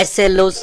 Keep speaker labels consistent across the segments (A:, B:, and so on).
A: SLOs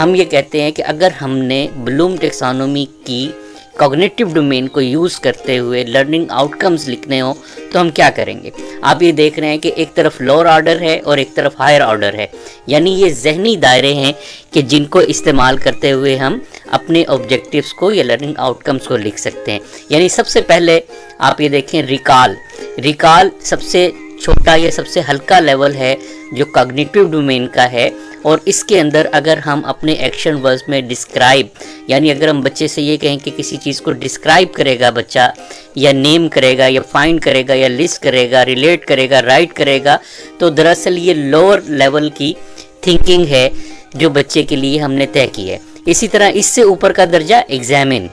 A: ہم یہ کہتے ہیں کہ اگر ہم نے بلوم ٹیکسانومی کی کوگنیٹو ڈومین کو یوز کرتے ہوئے لرننگ آؤٹ کمز لکھنے ہوں تو ہم کیا کریں گے. آپ یہ دیکھ رہے ہیں کہ ایک طرف لوور آرڈر ہے اور ایک طرف ہائر آرڈر ہے، یعنی یہ ذہنی دائرے ہیں کہ جن کو استعمال کرتے ہوئے ہم اپنے آبجیکٹیوز کو یا لرننگ آؤٹ کمز کو لکھ سکتے ہیں. یعنی سب سے پہلے آپ یہ دیکھیں ریکال سب سے چھوٹا یا سب سے ہلکا لیول ہے جو کوگنیٹو ڈومین کا ہے، اور اس کے اندر اگر ہم اپنے ایکشن ورڈز میں ڈسکرائب، یعنی اگر ہم بچے سے یہ کہیں کہ کسی چیز کو ڈسکرائب کرے گا بچہ، یا نیم کرے گا یا فائنڈ کرے گا یا لسٹ کرے گا، ریلیٹ کرے گا، رائٹ کرے گا، تو دراصل یہ لوور لیول کی تھنکنگ ہے جو بچے کے لیے ہم نے طے کی ہے. اسی طرح اس سے اوپر کا درجہ ایگزامن،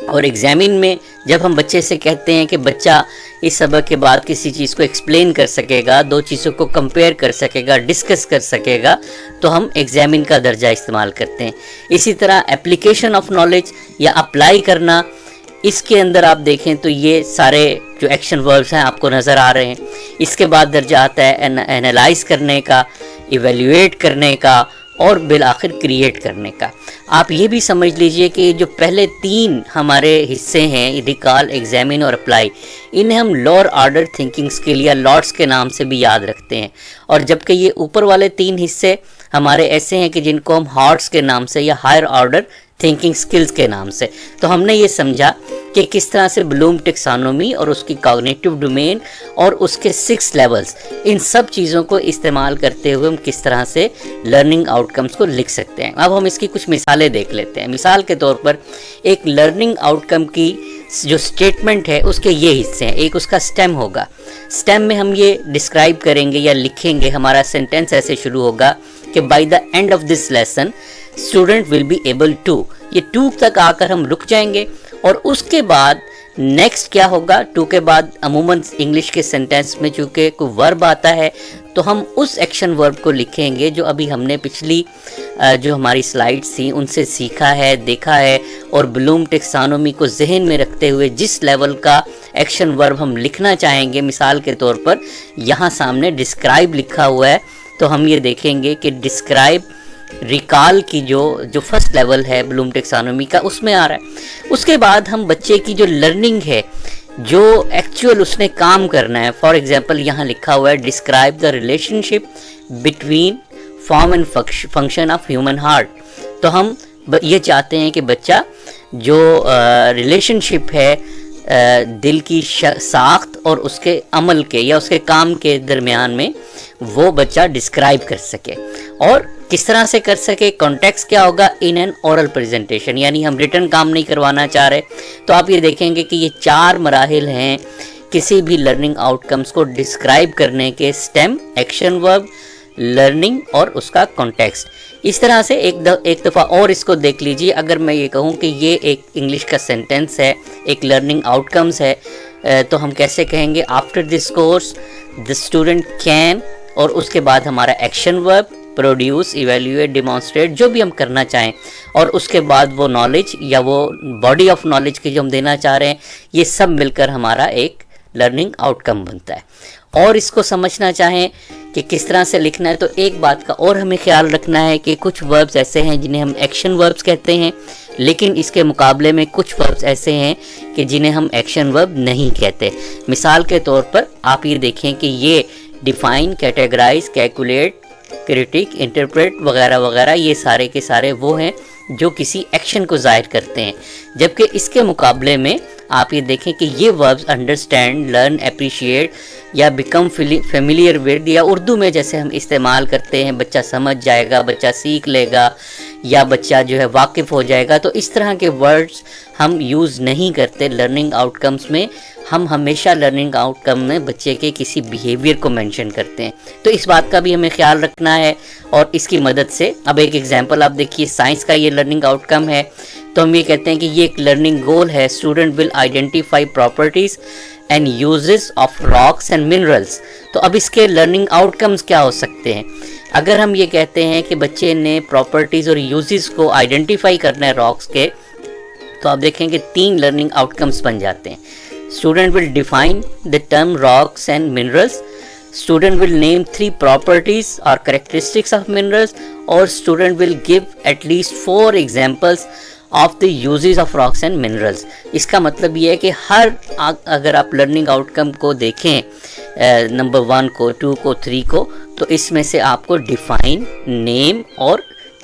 A: اور ایگزامن میں جب ہم بچے سے کہتے ہیں کہ بچہ اس سبق کے بعد کسی چیز کو ایکسپلین کر سکے گا، دو چیزوں کو کمپیئر کر سکے گا، ڈسکس کر سکے گا، تو ہم ایگزامن کا درجہ استعمال کرتے ہیں. اسی طرح اپلیکیشن آف نالج یا اپلائی کرنا، اس کے اندر آپ دیکھیں تو یہ سارے جو ایکشن وربز ہیں آپ کو نظر آ رہے ہیں. اس کے بعد درجہ آتا ہے انالائز کرنے کا، ایویلیویٹ کرنے کا، اور بالآخر کریٹ کرنے کا. آپ یہ بھی سمجھ لیجئے کہ جو پہلے 3 ہمارے حصے ہیں، ریکال، ایگزامن اور اپلائی، انہیں ہم لوور آرڈر تھنکنگ اسکل یا لارڈس کے نام سے بھی یاد رکھتے ہیں، اور جبکہ یہ اوپر والے 3 حصے ہمارے ایسے ہیں کہ جن کو ہم ہارٹس کے نام سے یا ہائر آرڈر تھنکنگ سکلز کے نام سے. تو ہم نے یہ سمجھا کہ کس طرح سے بلوم ٹیکسانومی اور اس کی کوگنیٹو ڈومین اور اس کے 6 لیولز، ان سب چیزوں کو استعمال کرتے ہوئے ہم کس طرح سے لرننگ آؤٹ کمز کو لکھ سکتے ہیں. اب ہم اس کی کچھ مثالیں دیکھ لیتے ہیں. مثال کے طور پر ایک لرننگ آؤٹ کم کی جو سٹیٹمنٹ ہے اس کے یہ حصے ہیں. ایک اس کا سٹیم ہوگا. سٹیم میں ہم یہ ڈسکرائب کریں گے یا لکھیں گے، ہمارا سینٹینس ایسے شروع ہوگا کہ by the end of this lesson student will be able to. یہ 2 تک آ کر ہم رک جائیں گے، اور اس کے بعد نیکسٹ کیا ہوگا. 2 کے بعد عموماً انگلش کے سینٹینس میں چونکہ کوئی ورب آتا ہے تو ہم اس ایکشن ورب کو لکھیں گے جو ابھی ہم نے پچھلی جو ہماری سلائیڈز تھیں ان سے سیکھا ہے، دیکھا ہے، اور بلوم ٹیکسانومی کو ذہن میں رکھتے ہوئے جس لیول کا ایکشن ورب ہم لکھنا چاہیں گے. مثال کے طور پر یہاں سامنے ڈسکرائب لکھا ہوا ہے، تو ہم یہ دیکھیں گے کہ ڈسکرائب ریکال کی جو فرسٹ لیول ہے بلوم ٹیکسانومی کا اس میں آ رہا ہے. اس کے بعد ہم بچے کی جو لرننگ ہے، جو ایکچوئل اس نے کام کرنا ہے، فار ایگزامپل یہاں لکھا ہوا ہے describe the relation ship between form and function of human heart. تو ہم یہ چاہتے ہیں کہ بچہ جو ریلیشن شپ ہے دل کی ساخت اور اس کے عمل کے یا اس کے کام کے درمیان میں، وہ بچہ ڈسکرائب کر سکے. اور کس طرح سے کر سکے؟ کانٹیکسٹ کیا ہوگا؟ ان این اورل پریزنٹیشن، یعنی ہم ریٹن کام نہیں کروانا چاہ رہے. تو آپ یہ دیکھیں گے کہ یہ 4 مراحل ہیں کسی بھی لرننگ آؤٹ کمز کو ڈسکرائب کرنے کے: سٹیم، ایکشن ورب، لرننگ اور اس کا کانٹیکسٹ. اس طرح سے ایک دفعہ اور اس کو دیکھ لیجیے. اگر میں یہ کہوں کہ یہ ایک انگلش کا سینٹینس ہے، ایک لرننگ آؤٹ کمز ہے، تو ہم کیسے کہیں گے؟ After this course the student can، اور اس کے بعد ہمارا ایکشن ورب پروڈیوس، ایویلیویٹ، ڈیمانسٹریٹ، جو بھی ہم کرنا چاہیں، اور اس کے بعد وہ نالج یا وہ باڈی آف نالج کی جو ہم دینا چاہ رہے ہیں، یہ سب مل کر ہمارا ایک لرننگ آؤٹ کم بنتا ہے. اور اس کو سمجھنا چاہیں کہ کس طرح سے لکھنا ہے، تو ایک بات کا اور ہمیں خیال رکھنا ہے کہ کچھ وربز ایسے ہیں جنہیں ہم ایکشن وربز کہتے ہیں، لیکن اس کے مقابلے میں کچھ وربز ایسے ہیں کہ جنہیں ہم ایکشن ورب نہیں کہتے. مثال کے طور پر آپ یہ دیکھیں کہ یہ define, categorise, calculate, critique, interpret وغیرہ وغیرہ، یہ سارے کے سارے وہ ہیں جو کسی ایکشن کو ظاہر کرتے ہیں. جبکہ اس کے مقابلے میں آپ یہ دیکھیں کہ یہ وربز انڈرسٹینڈ، لرن، اپریشیٹ یا بیکم فیملیئر ود، یا اردو میں جیسے ہم استعمال کرتے ہیں بچہ سمجھ جائے گا، بچہ سیکھ لے گا، یا بچہ جو ہے واقف ہو جائے گا، تو اس طرح کے ورڈز ہم یوز نہیں کرتے لرننگ آؤٹ کمز میں. ہم ہمیشہ لرننگ آؤٹ کم میں بچے کے کسی بیہیویئر کو مینشن کرتے ہیں. تو اس بات کا بھی ہمیں خیال رکھنا ہے، اور اس کی مدد سے اب ایک ایگزامپل آپ دیکھیے. سائنس کا یہ لرننگ آؤٹ کم ہے، تو ہم یہ کہتے ہیں کہ یہ ایک لرننگ گول ہے. Student will identify properties and uses of rocks and minerals. تو اب اس کے لرننگ آؤٹ کمز کیا ہو سکتے ہیں؟ اگر ہم یہ کہتے ہیں کہ بچے نے پراپرٹیز اور یوزز کو آئیڈینٹیفائی کرنا ہے راکس کے، تو آپ دیکھیں کہ 3 لرننگ آؤٹ کمز بن جاتے ہیں. Student will define the term rocks and minerals. student will name 3 properties or characteristics of minerals, or student will give at least 4 examples of the uses of rocks and minerals. اس کا مطلب یہ ہے کہ اگر آپ learning out کم کو دیکھیں number 1 کو 2 کو 3 کو، تو اس میں سے آپ کو ڈیفائن، نیم اور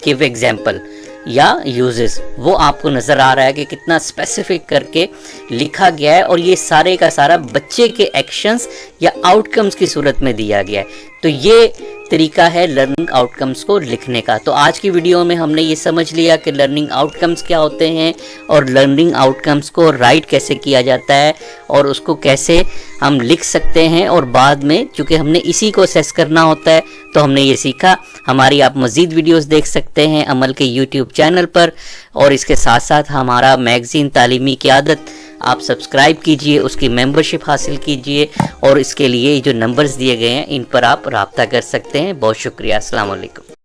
A: give example یا یوزز وہ آپ کو نظر آ رہا ہے کہ کتنا اسپیسیفک کر کے لکھا گیا ہے، اور یہ سارے کا سارا بچے کے ایکشنز یا آؤٹ کمز کی صورت میں دیا گیا ہے. تو یہ طریقہ ہے لرننگ آؤٹ کمز کو لکھنے کا. تو آج کی ویڈیو میں ہم نے یہ سمجھ لیا کہ لرننگ آؤٹ کمز کیا ہوتے ہیں، اور لرننگ آؤٹ کمز کو رائٹ کیسے کیا جاتا ہے، اور اس کو کیسے ہم لکھ سکتے ہیں، اور بعد میں چونکہ ہم نے اسی کو اسیس کرنا ہوتا ہے تو ہم نے یہ سیکھا. ہماری آپ مزید ویڈیوز دیکھ سکتے ہیں عمل کے یوٹیوب چینل پر، اور اس کے ساتھ ساتھ ہمارا میگزین تعلیمی قیادت آپ سبسکرائب کیجئے، اس کی ممبرشپ حاصل کیجئے، اور اس کے لیے جو نمبرز دیے گئے ہیں ان پر آپ رابطہ کر سکتے ہیں. بہت شکریہ. السلام علیکم.